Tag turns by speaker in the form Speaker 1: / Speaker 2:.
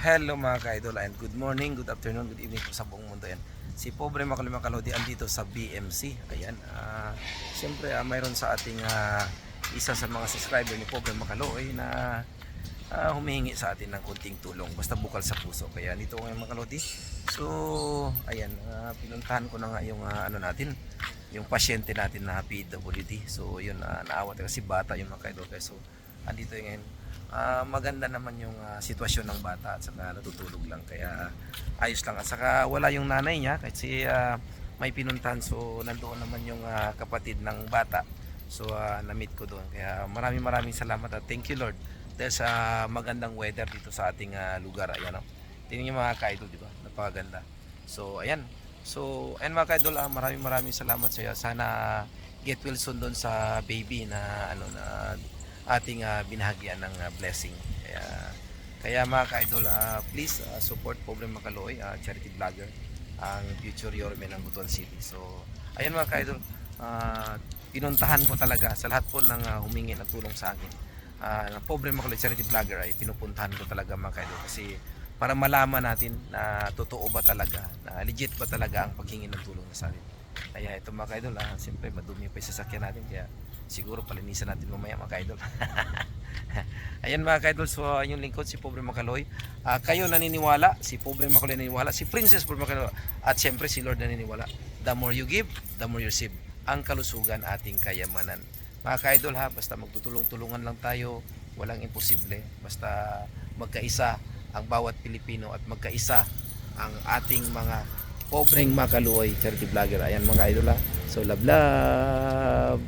Speaker 1: Hello mga ka-idol and good morning, good afternoon, good evening po sa buong mundo yan. Si Pobre Makalimakalodi andito sa BMC. Ayan, siyempre mayroon sa ating isa sa mga subscriber ni Pobre Makaloy na humihingi sa atin ng kunting tulong. Basta bukal sa puso. Kaya dito ngayon mga kalodi. So, ayan, pinuntahan ko na nga yung ano natin, yung pasyente natin na PWD. So, yun, naawa tayo kasi bata yung mga ka-idol. So, andito ngayon. Maganda naman yung sitwasyon ng bata at saka natutulog lang kaya ayos lang at saka wala yung nanay niya kasi may pinuntahan so nandoon naman yung kapatid ng bata so na-meet ko doon kaya maraming salamat at thank you Lord dahil sa magandang weather dito sa ating lugar. Ayan, no? Tingnan niyo mga ka-idol, di ba? Napakaganda. So ayan, mga ka-idol, maraming salamat sa iyo. Sana get well soon doon sa baby na ano na ating binahagyan ng blessing. Kaya mga ka-idol, please support Pobre Makaloy, charity vlogger, ang future Yorme ng Butuan City. So, ayan mga ka-idol, pinuntahan ko talaga sa lahat po ng humingi ng tulong sa akin. Pobre Makaloy charity vlogger ay pinupuntahan ko talaga mga ka-idol kasi para malaman natin na totoo ba talaga, na legit ba talaga ang paghingi ng tulong sa atin. Kaya ito mga ka-idol, siyempre madumi pa yung sasakyan natin kaya siguro palinisan natin mamaya mga ka-idol. Ayan mga ka-idol, so yung lingkod si Pobre Makaloy. Kayo naniniwala, si Pobre Makaloy naniniwala, si Princess Pobre Makaloy at siyempre si Lord naniniwala. The more you give, the more you receive. Ang kalusugan ating kayamanan. Mga ka-idol basta magtutulong-tulungan lang tayo, walang imposible. Basta magkaisa ang bawat Pilipino at magkaisa ang ating mga Pobreng Makaloy charity vlogger. Ayan mga ka-idol So love.